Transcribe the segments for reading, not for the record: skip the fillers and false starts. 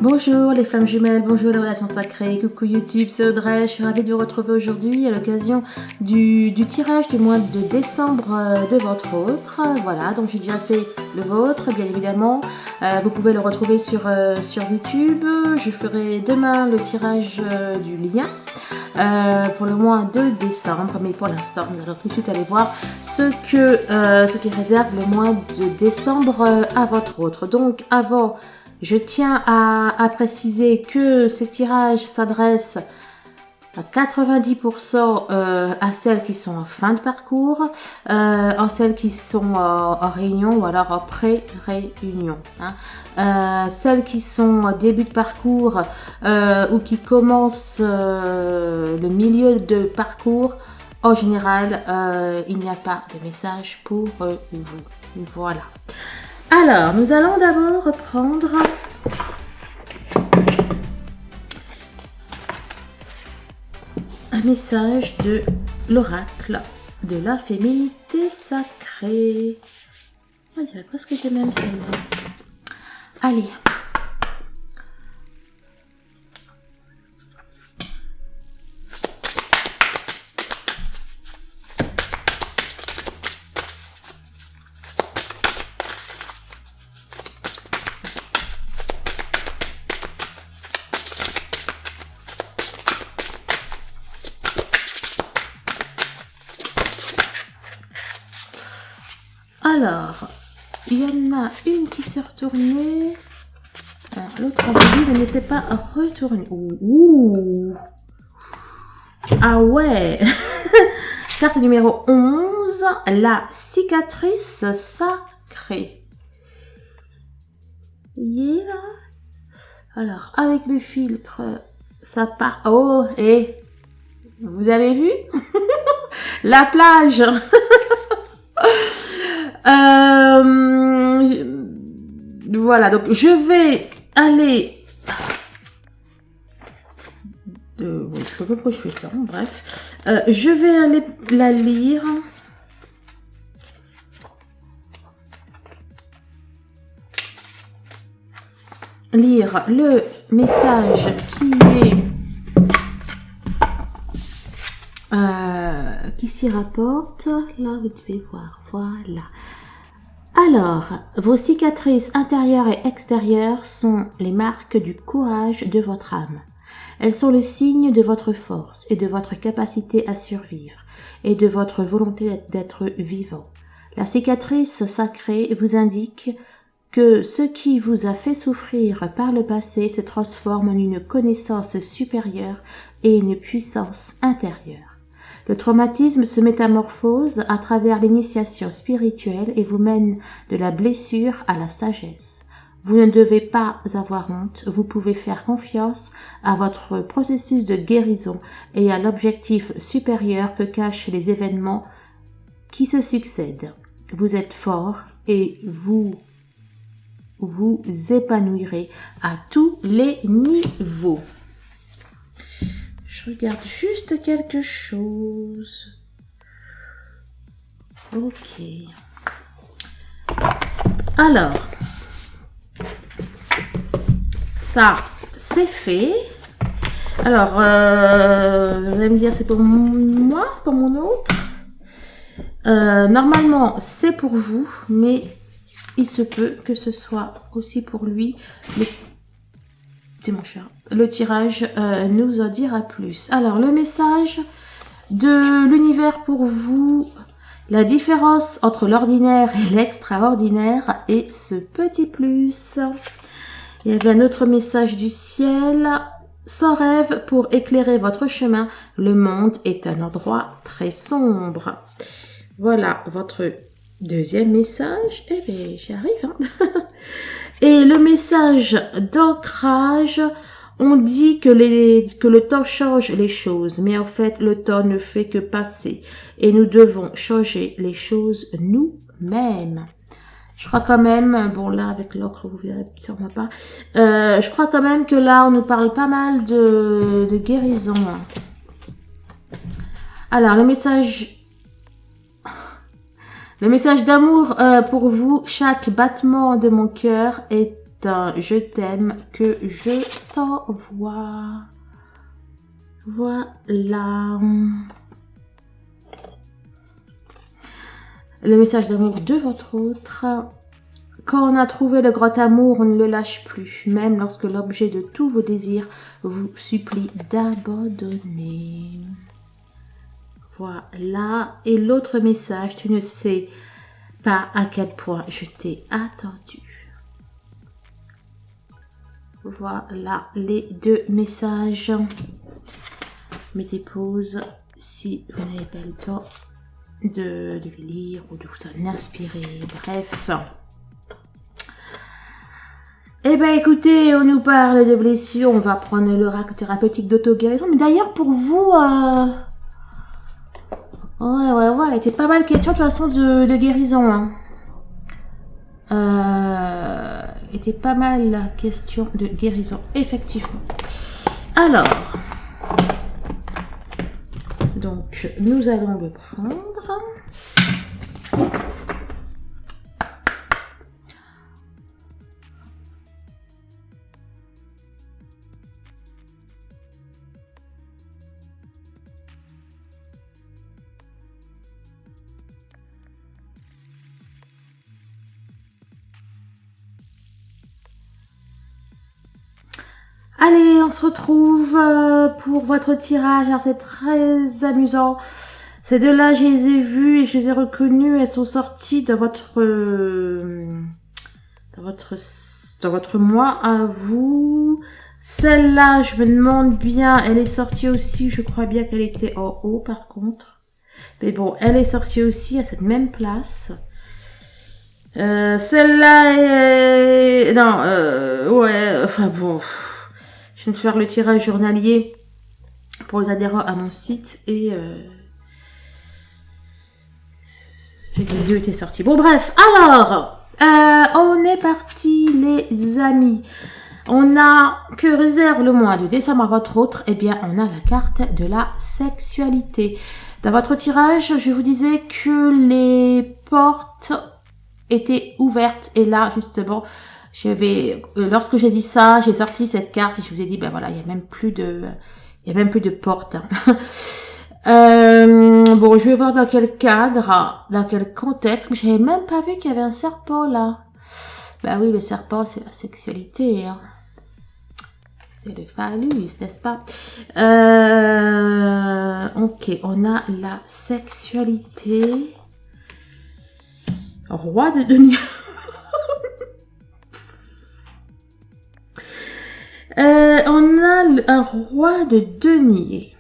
Bonjour les flammes jumelles, bonjour les relations sacrées, coucou YouTube, c'est Audrey, je suis ravie de vous retrouver aujourd'hui à l'occasion du tirage du mois de décembre de votre autre. Voilà, donc j'ai déjà fait le vôtre, bien évidemment. Vous pouvez le retrouver sur YouTube. Je ferai demain le tirage du lien pour le mois de décembre, mais pour l'instant, nous allons tout de suite aller voir ce qui réserve le mois de décembre à votre autre. Donc avant, je tiens à préciser que ces tirages s'adressent à 90% à celles qui sont en fin de parcours, en celles qui sont en réunion ou alors en pré-réunion. Celles qui sont en début de parcours ou qui commencent le milieu de parcours, en général, il n'y a pas de message pour vous. Voilà. Alors, nous allons d'abord reprendre un message de l'oracle de la féminité sacrée. On dirait presque les mêmes celle-là. Allez. Alors, il y en a une qui s'est retournée. Alors, l'autre a voulu, mais ne s'est pas retournée. Ouh. Ah ouais. Carte numéro 11, la cicatrice sacrée. Yeah. Alors, avec le filtre, ça part. Oh, et vous avez vu la plage. Voilà, donc je vais aller. Je sais pas pourquoi je fais ça, bref. Je vais aller la lire. Lire le message qui s'y rapporte. Là, vous devez voir. Voilà. Alors, vos cicatrices intérieures et extérieures sont les marques du courage de votre âme. Elles sont le signe de votre force et de votre capacité à survivre et de votre volonté d'être vivant. La cicatrice sacrée vous indique que ce qui vous a fait souffrir par le passé se transforme en une connaissance supérieure et une puissance intérieure. Le traumatisme se métamorphose à travers l'initiation spirituelle et vous mène de la blessure à la sagesse. Vous ne devez pas avoir honte, vous pouvez faire confiance à votre processus de guérison et à l'objectif supérieur que cachent les événements qui se succèdent. Vous êtes fort et vous épanouirez à tous les niveaux. Je regarde juste quelque chose. Ok. Alors, ça, c'est fait. Alors, vous allez me dire, c'est pour moi, c'est pour mon autre. Normalement, c'est pour vous, mais il se peut que ce soit aussi pour lui. C'est mon chat. Le tirage nous en dira plus. Alors, le message de l'univers pour vous. La différence entre l'ordinaire et l'extraordinaire est ce petit plus. Il y avait un autre message du ciel. Sans rêve pour éclairer votre chemin, le monde est un endroit très sombre. Voilà votre deuxième message. Eh bien, j'y arrive. Hein. Et le message d'ancrage, on dit que le temps change les choses, mais en fait, le temps ne fait que passer. Et nous devons changer les choses nous-mêmes. Je crois quand même, bon là avec l'ocre vous verrez sûrement pas, je crois quand même que là on nous parle pas mal de guérison. Alors le message d'amour pour vous, chaque battement de mon cœur est je t'aime que je t'envoie. Voilà. Le message d'amour de votre autre. Quand on a trouvé le grand amour, on ne le lâche plus, même lorsque l'objet de tous vos désirs vous supplie d'abandonner. Voilà. Et l'autre message, tu ne sais pas à quel point je t'ai attendu. Voilà les deux messages. Mettez pause si vous n'avez pas le temps de les lire ou de vous en inspirer. Bref. Eh ben écoutez, on nous parle de blessures, on va prendre l'oracle thérapeutique d'auto-guérison. Mais d'ailleurs pour vous, ouais, il était pas mal question de toute façon de guérison. Hein. Était pas mal question de guérison, effectivement. Alors, donc nous allons le prendre. Allez, on se retrouve pour votre tirage. Alors, c'est très amusant. Ces deux-là, je les ai vus et je les ai reconnus. Elles sont sorties de votre mois à vous. Celle-là, je me demande bien, elle est sortie aussi. Je crois bien qu'elle était en haut, par contre. Mais bon, elle est sortie aussi à cette même place. Celle-là est... Non, ouais, enfin bon... Je viens de faire le tirage journalier pour les adhérents à mon site et les deux étaient sortis. Bon bref, alors on est parti les amis. On a que réserve le mois de décembre à votre autre. Eh bien, on a la carte de la sexualité. Dans votre tirage, je vous disais que les portes étaient ouvertes et là justement. Lorsque j'ai dit ça, j'ai sorti cette carte et je vous ai dit, ben voilà, il y a même plus de porte. Bon, je vais voir dans quel cadre, dans quel contexte, mais j'avais même pas vu qu'il y avait un serpent là. Ben oui, le serpent, c'est la sexualité, hein. C'est le phallus, n'est-ce pas? Ok, on a la sexualité. Roi de denier. On a un roi de denier.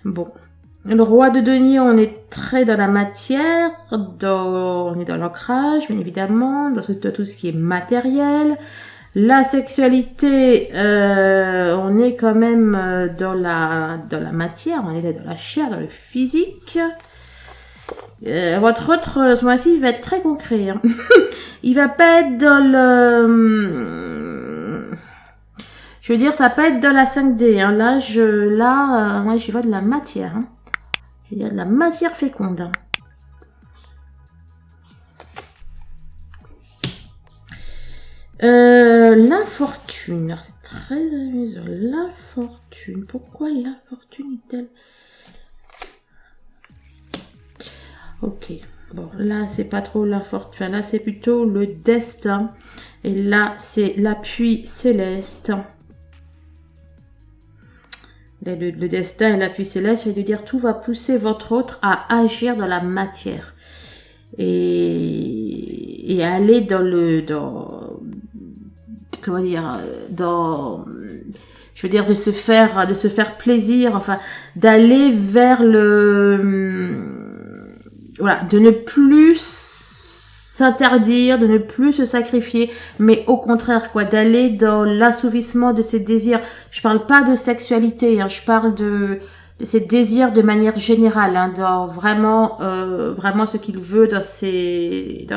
Bon. Le roi de denier, on est très dans la matière, on est dans l'ancrage, bien évidemment, dans tout ce qui est matériel. La sexualité, on est quand même dans la matière, on est dans la chair, dans le physique. Votre autre, ce mois-ci, il va être très concret. Hein. Il va pas être dans le... Je veux dire, ça va pas être dans la 5D. Hein. Là, moi, je vois de la matière. Hein. Je veux dire de la matière féconde. Hein. La fortune. C'est très amusant. La fortune. Pourquoi la fortune est-elle... Ok, bon, là, c'est pas trop la fortune. Là, c'est plutôt le destin. Et là, c'est l'appui céleste. Le destin et l'appui céleste, ça veut dire tout va pousser votre autre à agir dans la matière. Et aller comment dire, je veux dire, de se faire plaisir, enfin, d'aller vers voilà, de ne plus s'interdire, de ne plus se sacrifier, mais au contraire, quoi, d'aller dans l'assouvissement de ses désirs. Je parle pas de sexualité, hein, je parle de ses désirs de manière générale, hein, dans vraiment ce qu'il veut dans ses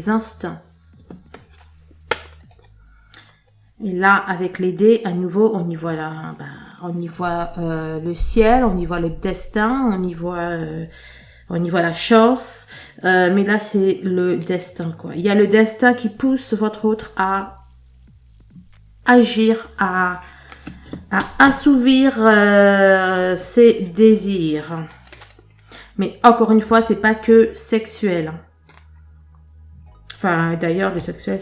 instincts. Et là, avec les dés, à nouveau, on y voit le ciel, on y voit le destin, on y voit au niveau de la chance, mais là c'est le destin quoi. Il y a le destin qui pousse votre autre à agir, à assouvir ses désirs. Mais encore une fois, c'est pas que sexuel. Enfin, d'ailleurs, le sexuel,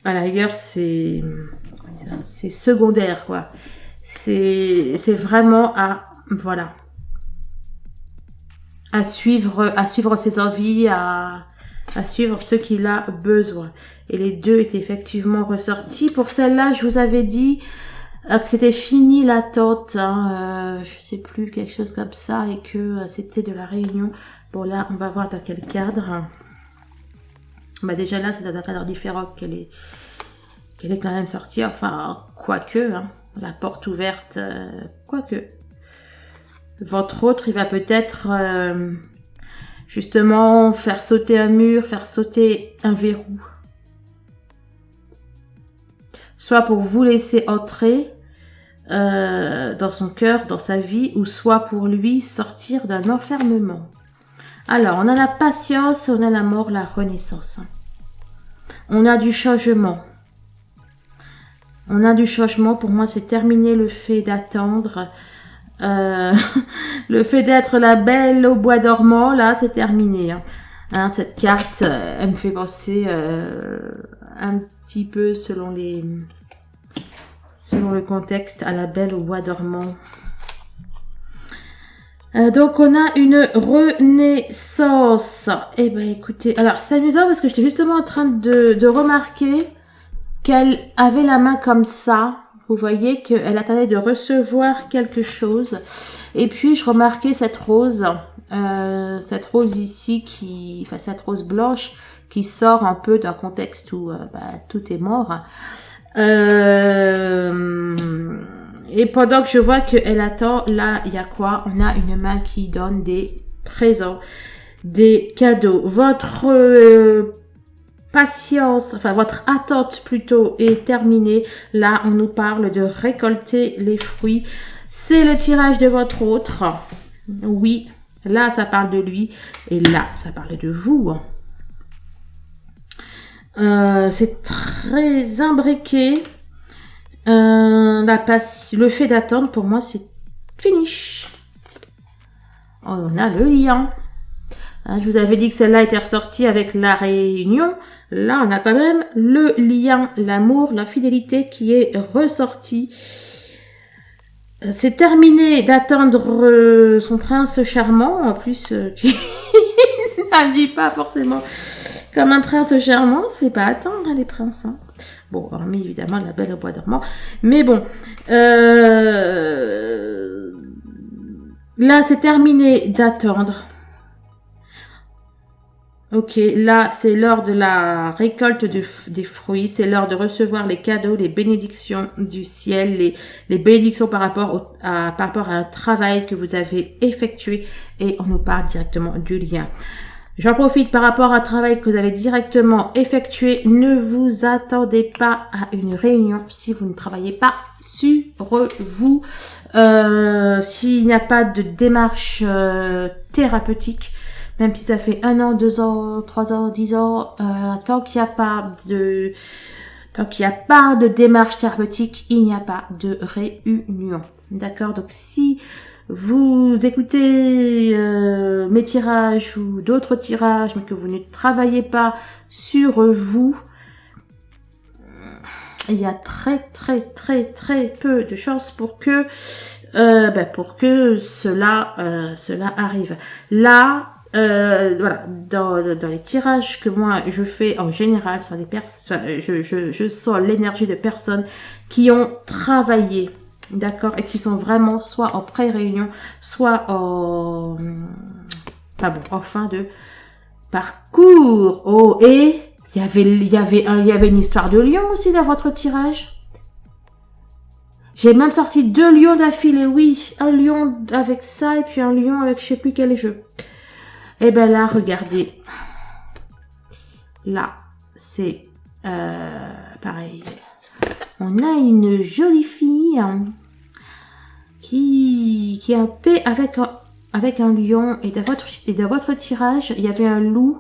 à la rigueur, c'est secondaire, quoi. C'est vraiment voilà, à suivre ses envies, à suivre ce qu'il a besoin. Et les deux étaient effectivement ressortis. Pour celle-là, je vous avais dit que c'était fini l'attente, hein, je sais plus, quelque chose comme ça, et que c'était de la réunion. Bon là, on va voir dans quel cadre. Bah déjà là, c'est dans un cadre différent qu'elle est quand même sortie. Enfin, quoique, hein, la porte ouverte, quoique. Votre autre, il va peut-être justement faire sauter un mur, faire sauter un verrou. Soit pour vous laisser entrer dans son cœur, dans sa vie, ou soit pour lui sortir d'un enfermement. Alors, on a la patience, on a la mort, la renaissance. On a du changement. On a du changement. Pour moi, c'est terminé le fait d'attendre. Le fait d'être la belle au bois dormant, là, c'est terminé. Hein, cette carte, elle me fait penser un petit peu selon le contexte à la belle au bois dormant. Donc on a une renaissance. Eh ben écoutez, alors c'est amusant parce que j'étais justement en train de remarquer qu'elle avait la main comme ça. Vous voyez qu'elle attendait de recevoir quelque chose. Et puis je remarquais cette rose ici cette rose blanche qui sort un peu d'un contexte où tout est mort. Et pendant que je vois qu'elle attend, là, il y a quoi? On a une main qui donne des présents, des cadeaux. Votre patience, enfin votre attente plutôt est terminée. Là, on nous parle de récolter les fruits. C'est le tirage de votre autre. Oui, là, ça parle de lui. Et là, ça parle de vous. C'est très imbriqué. Le fait d'attendre, pour moi, c'est finish. On a le lien. Hein, je vous avais dit que celle-là était ressortie avec la réunion. Là, on a quand même le lien, l'amour, la fidélité qui est ressorti. C'est terminé d'attendre son prince charmant, en plus, qui n'agit pas forcément comme un prince charmant. Ça fait pas attendre, hein, les princes, hein. Bon, hormis évidemment la belle au bois dormant. Mais bon, là, c'est terminé d'attendre. Ok, là, c'est l'heure de la récolte des fruits. C'est l'heure de recevoir les cadeaux, les bénédictions du ciel, les bénédictions par rapport à un travail que vous avez effectué. Et on nous parle directement du lien. J'en profite par rapport à un travail que vous avez directement effectué. Ne vous attendez pas à une réunion si vous ne travaillez pas sur vous. S'il n'y a pas de démarche thérapeutique, même si ça fait 1 an, 2 ans, 3 ans, 10 ans, tant qu'il n'y a pas de démarche thérapeutique, il n'y a pas de réunion. D'accord? Donc si vous écoutez mes tirages ou d'autres tirages, mais que vous ne travaillez pas sur vous, il y a très très très très peu de chances pour que cela arrive. Là, voilà, dans les tirages que moi je fais en général sur des personnes, je sens l'énergie de personnes qui ont travaillé. D'accord, et qui sont vraiment soit en pré-réunion, soit en fin de parcours. Oh, et il y avait une histoire de lion aussi dans votre tirage. J'ai même sorti 2 lions d'affilée, oui, un lion avec ça et puis un lion avec je sais plus quel jeu. Et ben là, regardez, là c'est pareil. On a une jolie fille qui est en paix avec avec un lion et dans votre tirage, il y avait un loup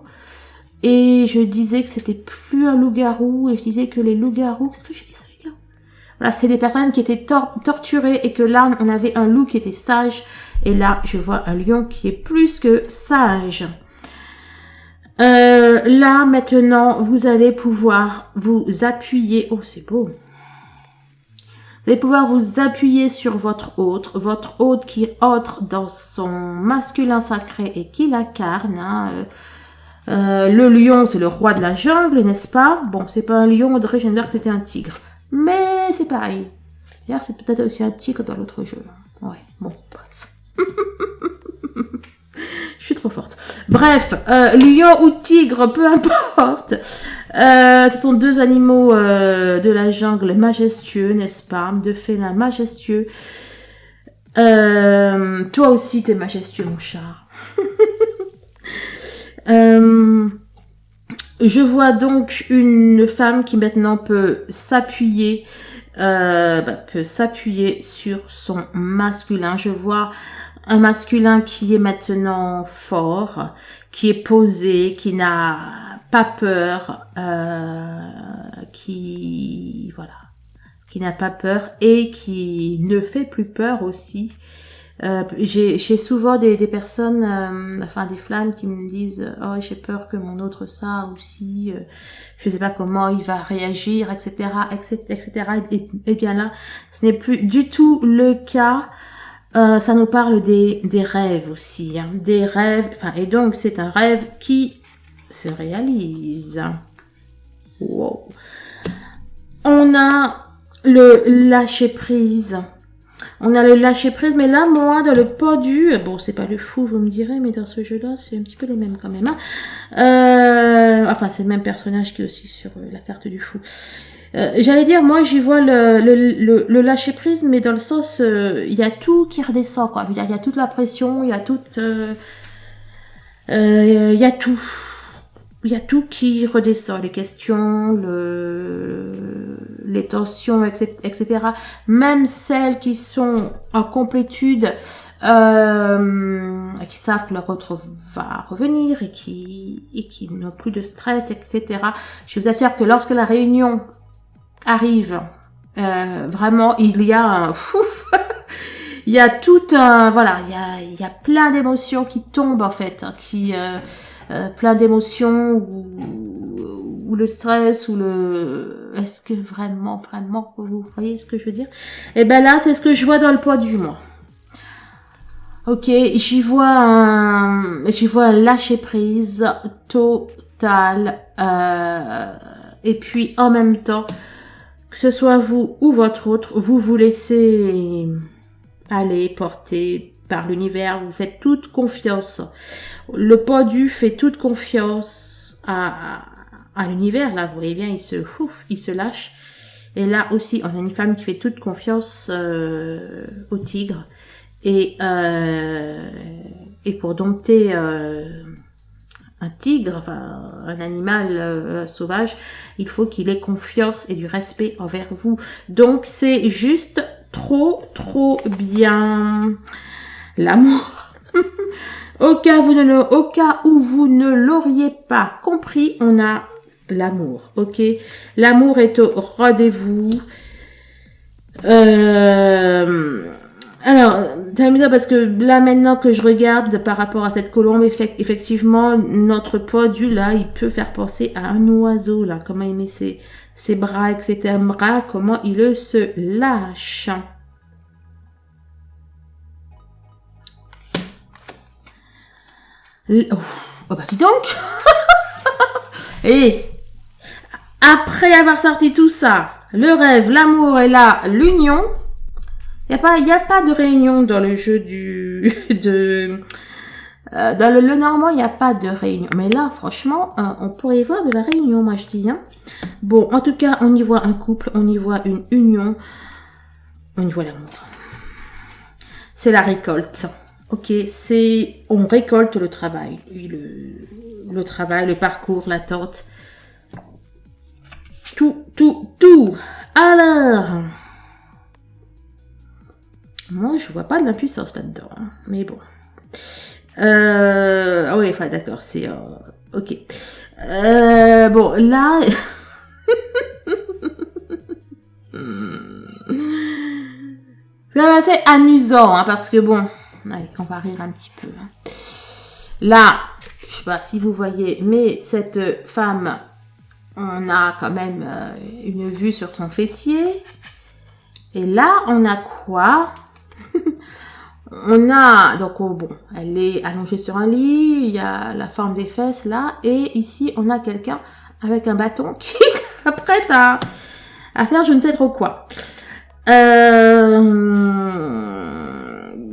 et je disais que c'était plus un loup-garou et je disais que les loups-garous, qu'est-ce que j'ai dit ça, les gars? Voilà, c'est des personnes qui étaient torturées et que là, on avait un loup qui était sage et là, je vois un lion qui est plus que sage. Là, maintenant, vous allez pouvoir vous appuyer. Oh, c'est beau. Vous allez pouvoir vous appuyer sur votre hôte qui entre dans son masculin sacré et qui l'incarne. Hein. Le lion, c'est le roi de la jungle, n'est-ce pas? Bon, c'est pas un lion, Audrey, je viens de voir que c'était un tigre. Mais c'est pareil. D'ailleurs, c'est peut-être aussi un tigre dans l'autre jeu. Ouais, bon, bref. Je suis trop forte. Bref, lion ou tigre, peu importe. Ce sont deux animaux de la jungle majestueux, n'est-ce pas? Deux félins majestueux. Toi aussi, t'es majestueux, mon char. Je vois donc une femme qui maintenant peut s'appuyer sur son masculin. Je vois un masculin qui est maintenant fort, qui est posé, qui n'a pas peur, qui n'a pas peur et qui ne fait plus peur aussi. J'ai souvent des personnes, des flammes qui me disent « Oh, j'ai peur que mon autre ça aussi, je sais pas comment il va réagir, etc. etc. » Et bien là, ce n'est plus du tout le cas. Ça nous parle des rêves aussi, hein, des rêves, et donc c'est un rêve qui se réalise. Wow. On a le lâcher prise. On a le lâcher prise, mais là, moi, dans le podu, bon, c'est pas le fou, vous me direz, mais dans ce jeu-là, c'est un petit peu les mêmes quand même. Hein. C'est le même personnage qui est aussi sur la carte du fou. J'allais dire, moi, j'y vois le lâcher prise, mais dans le sens, il y a tout qui redescend, quoi. Il y a toute la pression, il y a toute, il y a tout. Il y a tout qui redescend, les questions, les tensions, etc. Même celles qui sont en complétude, qui savent que leur autre va revenir et qui n'ont plus de stress, etc. Je vous assure que lorsque la réunion arrive, vraiment, il y a un fouf. Il y a tout un, il y a plein d'émotions qui tombent, en fait, hein, plein d'émotions ou le stress ou est-ce que vraiment vous voyez ce que je veux dire? Et ben là c'est ce que je vois dans le poids du mois. Ok, j'y vois un lâcher prise total et puis en même temps que ce soit vous ou votre autre, vous vous laissez aller porter par l'univers, vous faites toute confiance. Le podu fait toute confiance à l'univers, là, vous voyez bien, il se lâche. Et là aussi, on a une femme qui fait toute confiance au tigre. Et pour dompter un tigre, un animal sauvage, il faut qu'il ait confiance et du respect envers vous. Donc, c'est juste trop bien. L'amour. Au cas où vous ne l'auriez pas compris, on a l'amour, ok? L'amour est au rendez-vous. Alors, c'est amusant parce que là, maintenant que je regarde par rapport à cette colombe, effectivement, notre podu, là, il peut faire penser à un oiseau, là, comment il met ses bras, etc. Comment il se lâche. Oh bah dis donc. Et après avoir sorti tout ça, le rêve, l'amour et là, l'union, il y a pas de réunion dans le jeu dans le normand, il n'y a pas de réunion. Mais là, franchement, on pourrait y voir de la réunion, moi je dis. Hein. Bon, en tout cas, on y voit un couple, on y voit une union, on y voit l'amour. C'est la récolte. Ok, on récolte le travail, le travail, le parcours, l'attente, tout. Alors, moi je vois pas de l'impuissance là-dedans, hein, mais bon. Ah oui, enfin d'accord, c'est ok. Bon, là, c'est quand même assez amusant, hein, parce que bon, allez, on va rire un petit peu. Hein. Là, je sais pas si vous voyez, mais cette femme, on a quand même une vue sur son fessier. Et là, on a quoi? On a, donc, oh, bon, elle est allongée sur un lit, il y a la forme des fesses là, et ici, on a quelqu'un avec un bâton qui s'apprête à faire je ne sais trop quoi.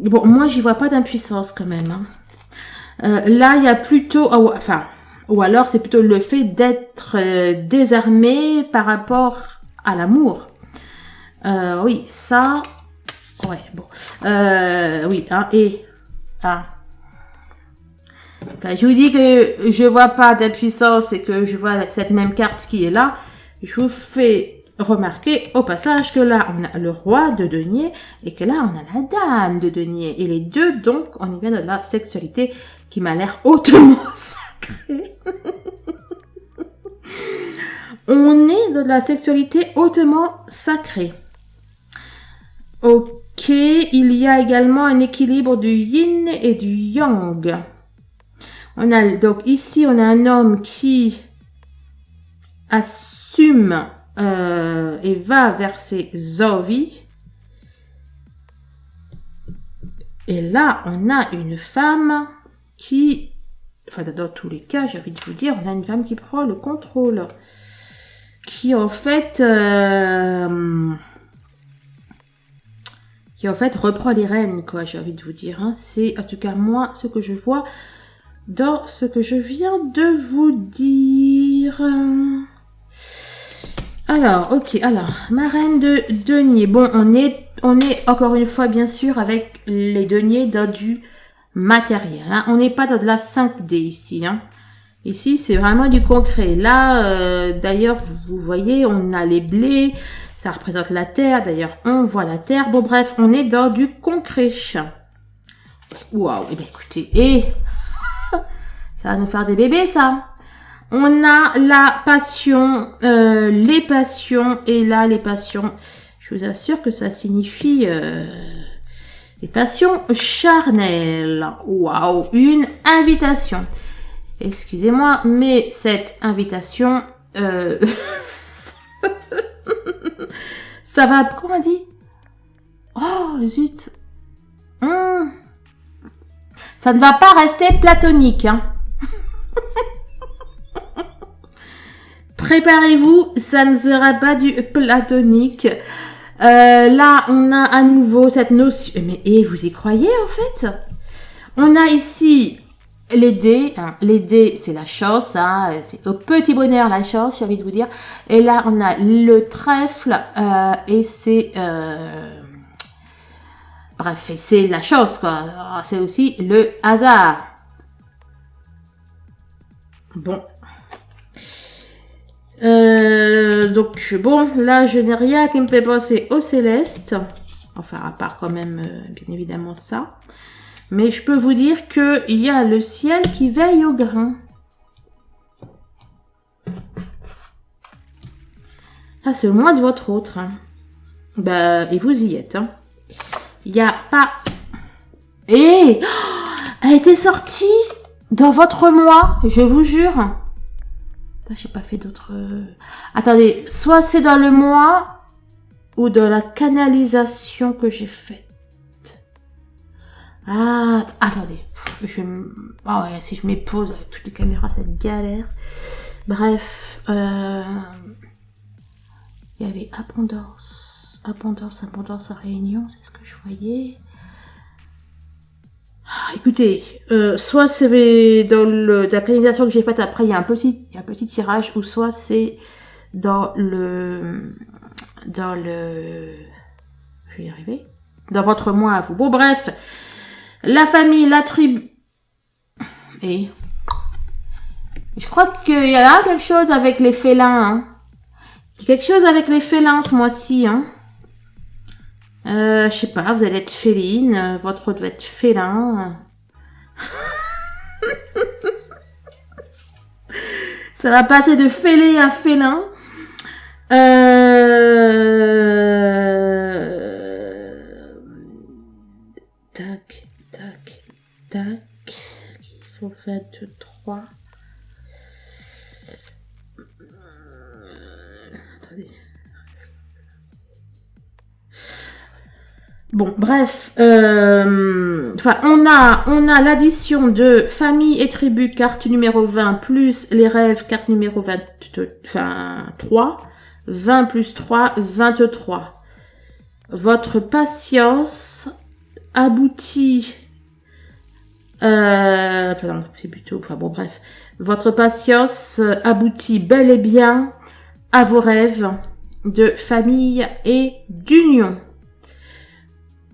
Bon, moi, j'y vois pas d'impuissance quand même. Hein. Là, il y a plutôt, ou alors c'est plutôt le fait d'être désarmé par rapport à l'amour. Oui, ça, ouais, bon, oui, hein, quand je vous dis que je vois pas d'impuissance et que je vois cette même carte qui est là, je vous fais remarquer au passage que là, on a le roi de denier et que là, on a la dame de denier. Et les deux, donc, on y vient de la sexualité qui m'a l'air hautement sacrée. On est de la sexualité hautement sacrée. Ok, il y a également un équilibre du yin et du yang. On a, donc ici, on a un homme qui assume et va vers ses envies. Et là, on a une femme qui, enfin dans tous les cas, j'ai envie de vous dire, on a une femme qui prend le contrôle. Qui en fait reprend les rênes, quoi, j'ai envie de vous dire. Hein. C'est en tout cas moi ce que je vois dans ce que je viens de vous dire. Alors, ok, alors, ma reine de denier. Bon, on est encore une fois, bien sûr, avec les deniers dans du matériel. Hein. On n'est pas dans de la 5D ici. Hein. Ici, c'est vraiment du concret. Là, d'ailleurs, vous voyez, on a les blés. Ça représente la terre. D'ailleurs, on voit la terre. Bon, bref, on est dans du concret. Waouh, eh bien, écoutez, ça va nous faire des bébés, ça. On a la passion, les passions, et là, les passions, je vous assure que ça signifie les passions charnelles. Waouh, une invitation. Excusez-moi, mais cette invitation, ça va, comment on dit? Oh, zut. Ça ne va pas rester platonique, hein. Préparez-vous, ça ne sera pas du platonique. Là, on a à nouveau cette notion. Mais vous y croyez en fait? On a ici les dés. Hein. Les dés, c'est la chance. Hein. C'est au petit bonheur la chance, j'ai envie de vous dire. Et là, on a le trèfle et c'est bref, et c'est la chance quoi. C'est aussi le hasard. Bon. Donc bon, là je n'ai rien qui me fait penser au céleste, enfin à part quand même bien évidemment ça, mais je peux vous dire que il y a le ciel qui veille au grain. Ça c'est au moins de votre autre, hein. Bah et vous y êtes, hein. Il y a pas elle était sortie dans votre mois, je vous jure. J'ai pas fait d'autres... Attendez, soit c'est dans le mois ou dans la canalisation que j'ai faite. Ah, attendez. Ah ouais, si je m'épose avec toutes les caméras, cette galère. Bref, il y avait abondance à Réunion, c'est ce que je voyais. Écoutez, soit c'est dans la canalisation que j'ai faite après, il y a un petit tirage, ou soit c'est dans le, je vais y arriver, dans votre mois à vous. Bon, bref, la famille, la tribu, et je crois qu'il y a quelque chose avec les félins, hein. Quelque chose avec les félins ce mois-ci, hein. Je sais pas, vous allez être féline, votre autre va être félin. Ça va passer de fêlé à félin. Tac, tac, tac. Il faut 23. Attendez. Bon, bref, enfin, on a l'addition de famille et tribu, carte numéro 20, plus les rêves, carte numéro 23, 20 plus 3, 23. Votre patience aboutit, enfin, c'est plutôt, enfin bon, bref, votre patience aboutit bel et bien à vos rêves de famille et d'union.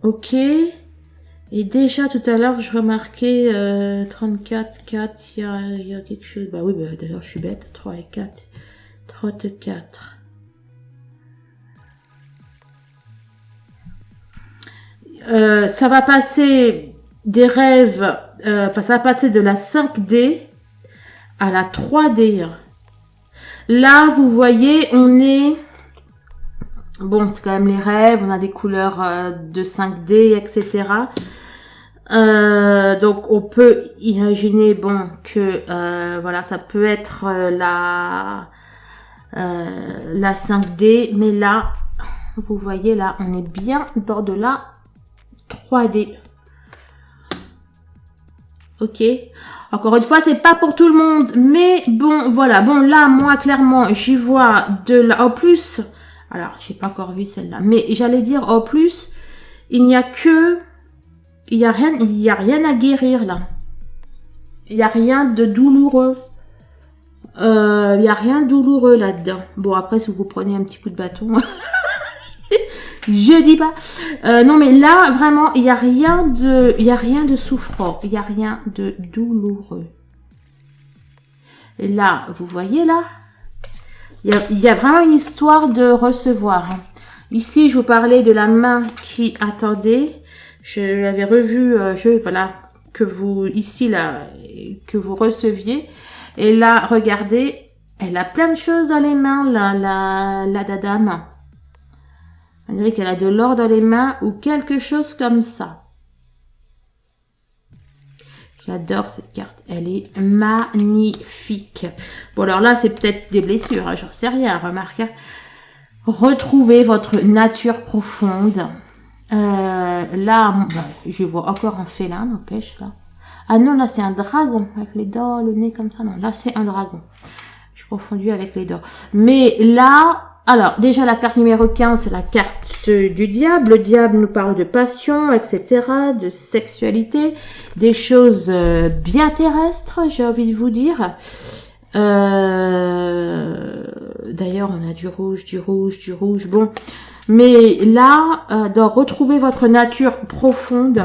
Ok. Et déjà tout à l'heure je remarquais 34, 4, il y a quelque chose. Bah oui, bah, d'ailleurs je suis bête. 3 et 4. 34. Ça va passer des rêves, enfin ça va passer de la 5D à la 3D. Là vous voyez on est... Bon, c'est quand même les rêves, on a des couleurs de 5D, etc. Donc, on peut imaginer, bon, que, voilà, ça peut être la 5D, mais là, vous voyez, là, on est bien dans de la 3D. Ok. Encore une fois, c'est pas pour tout le monde, mais bon, voilà. Bon, là, moi, clairement, j'y vois de la... En plus... Alors, j'ai pas encore vu celle-là. Mais j'allais dire, en plus, il n'y a rien à guérir, là. Il n'y a rien de douloureux. Il n'y a rien de douloureux là-dedans. Bon, après, si vous prenez un petit coup de bâton, je dis pas. Non, mais là, vraiment, il n'y a rien de souffrant. Il n'y a rien de douloureux. Et là, vous voyez, là, il y a vraiment une histoire de recevoir. Ici, je vous parlais de la main qui attendait. Je l'avais revu, voilà, que vous, ici, là, que vous receviez. Et là, regardez, elle a plein de choses dans les mains, la dame. On dirait qu'elle a de l'or dans les mains ou quelque chose comme ça. J'adore cette carte. Elle est magnifique. Bon, alors là, c'est peut-être des blessures. Hein, j'en sais rien, remarque. Retrouvez votre nature profonde. Là, je vois encore un félin, n'empêche, là. Ah non, là, c'est un dragon. Avec les dents, le nez comme ça. Non, là, c'est un dragon. Je suis confondue avec les dents. Mais là... Alors, déjà, la carte numéro 15, c'est la carte du diable. Le diable nous parle de passion, etc., de sexualité, des choses bien terrestres, j'ai envie de vous dire. D'ailleurs, on a du rouge, du rouge, du rouge. Bon, mais là, dans retrouver votre nature profonde,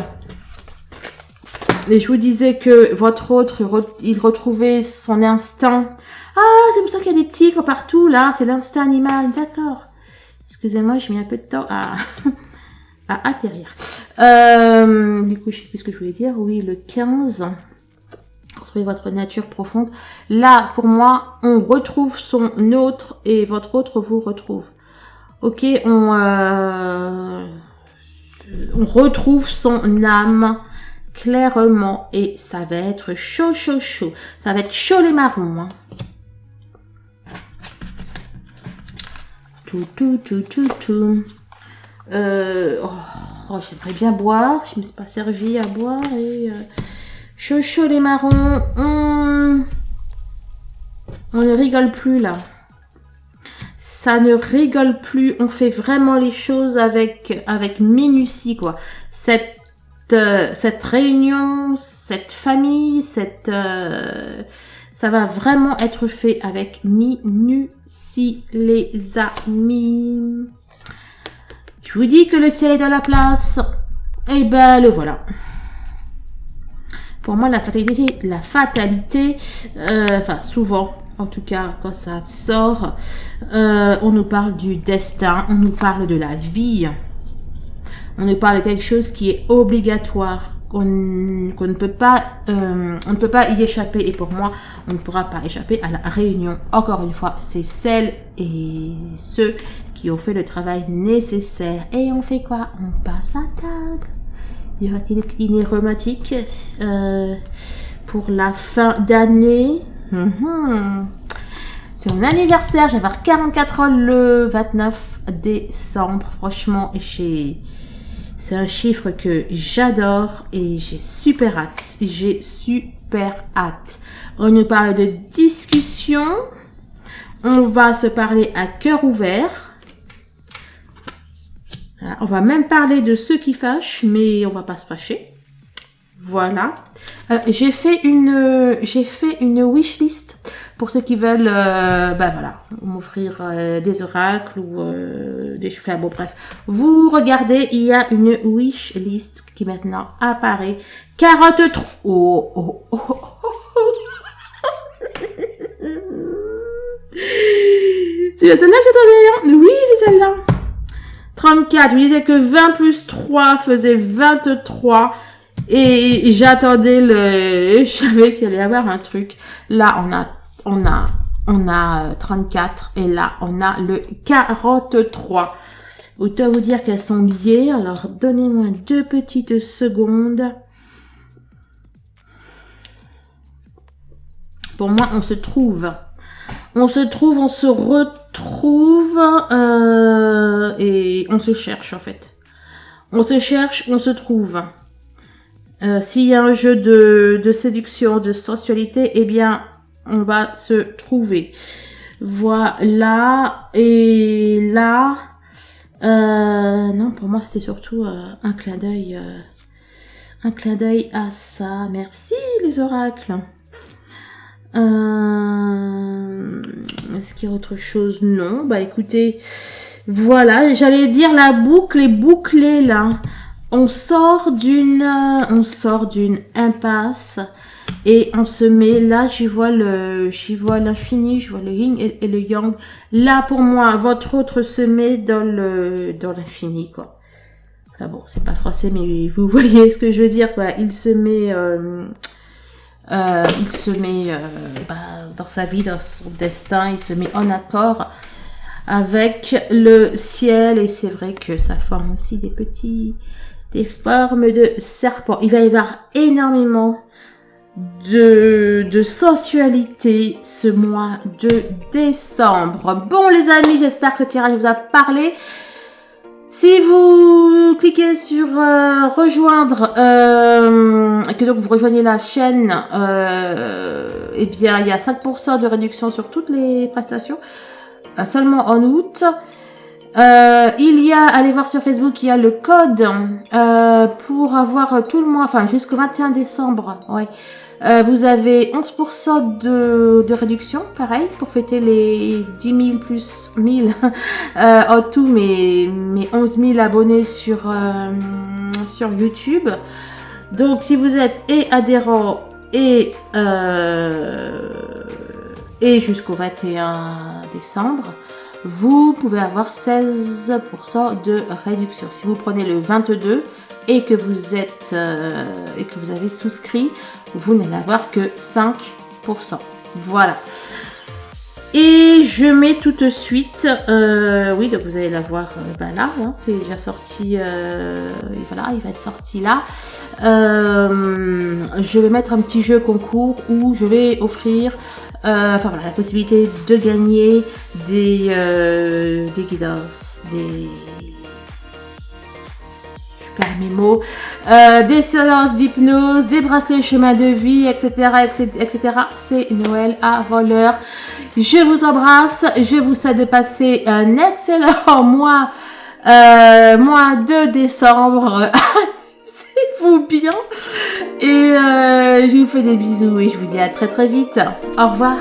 et je vous disais que votre autre, il retrouvait son instinct. Ah, c'est pour ça qu'il y a des tigres partout, là. C'est l'instinct animal. D'accord. Excusez-moi, j'ai mis un peu de temps à atterrir. Du coup, je sais plus ce que je voulais dire. Oui, le 15. Retrouvez votre nature profonde. Là, pour moi, on retrouve son autre et votre autre vous retrouve. Ok, on retrouve son âme clairement et ça va être chaud, chaud, chaud. Ça va être chaud les marrons, hein. Tout. J'aimerais bien boire. Je ne me suis pas servi à boire. Et chaud les marrons. On ne rigole plus là. Ça ne rigole plus. On fait vraiment les choses avec minutie, quoi. Cette réunion, cette famille, ça va vraiment être fait avec minutie, les amis. Je vous dis que le ciel est dans la place. Et ben, le voilà. Pour moi, la fatalité, enfin, souvent, en tout cas, quand ça sort, on nous parle du destin, on nous parle de la vie. On nous parle de quelque chose qui est obligatoire, qu'on ne peut pas, on ne peut pas y échapper. Et pour moi, on ne pourra pas échapper à la réunion. Encore une fois, c'est celles et ceux qui ont fait le travail nécessaire. Et on fait quoi? On passe à table. Il y aura des petits dîners romantiques pour la fin d'année. C'est mon anniversaire. Je vais avoir 44 ans le 29 décembre. Franchement, c'est un chiffre que j'adore et j'ai super hâte. J'ai super hâte. On nous parle de discussion. On va se parler à cœur ouvert. On va même parler de ceux qui fâchent, mais on va pas se fâcher. Voilà. J'ai fait une wishlist pour ceux qui veulent, voilà, m'offrir des oracles ou des choses. Bon, bref. Vous regardez, il y a une wishlist qui maintenant apparaît. 43. Oh. C'est celle-là que j'attendais, hein? Oui, c'est celle-là. 34. Je vous disais que 20 plus 3 faisait 23. Et j'attendais je savais qu'il allait y avoir un truc. Là, on a 34 et là, on a le 43. Autant vous dire qu'elles sont liées. Alors, donnez-moi 2 petites secondes. Pour moi, on se retrouve, on retrouve et on se cherche en fait. On se cherche, on se trouve. S'il y a un jeu de séduction, de sensualité, eh bien, on va se trouver. Voilà. Et là, non, pour moi, c'est surtout un clin d'œil à ça. Merci, les oracles. Est-ce qu'il y a autre chose? Non. Bah, écoutez, voilà. J'allais dire la boucle est bouclée, là. On sort d'une impasse et on se met là, j'y vois l'infini, je vois le yin et le yang. Là, pour moi, votre autre se met dans l'infini, quoi. Enfin bon, c'est pas français, mais vous voyez ce que je veux dire, quoi. Il se met dans sa vie, dans son destin, il se met en accord avec le ciel et c'est vrai que ça forme aussi des formes de serpents. Il va y avoir énormément de sensualité ce mois de décembre. Bon les amis, j'espère que ce tirage vous a parlé. Si vous cliquez sur rejoindre et que donc vous rejoignez la chaîne, eh bien il y a 5% de réduction sur toutes les prestations, seulement en août. Allez voir sur Facebook, il y a le code pour avoir tout le mois, enfin jusqu'au 21 décembre, ouais. Vous avez 11% de réduction, pareil, pour fêter les 10 000 plus 1000 en tout, mes 11 000 abonnés sur YouTube. Donc si vous êtes adhérent et jusqu'au 21 décembre, vous pouvez avoir 16% de réduction. Si vous prenez le 22 et que vous avez souscrit, vous n'allez avoir que 5%. Voilà. Et je mets tout de suite, oui, donc vous allez la voir là, hein, c'est déjà sorti, voilà, il va être sorti là. Je vais mettre un petit jeu concours où je vais offrir la possibilité de gagner des guidances, je perds mes mots, des séances d'hypnose, des bracelets chemin de vie, etc. C'est Noël avant l'heure. Je vous embrasse, je vous souhaite de passer un excellent mois de décembre. Amusez-vous bien. Et je vous fais des bisous et je vous dis à très très vite. Au revoir.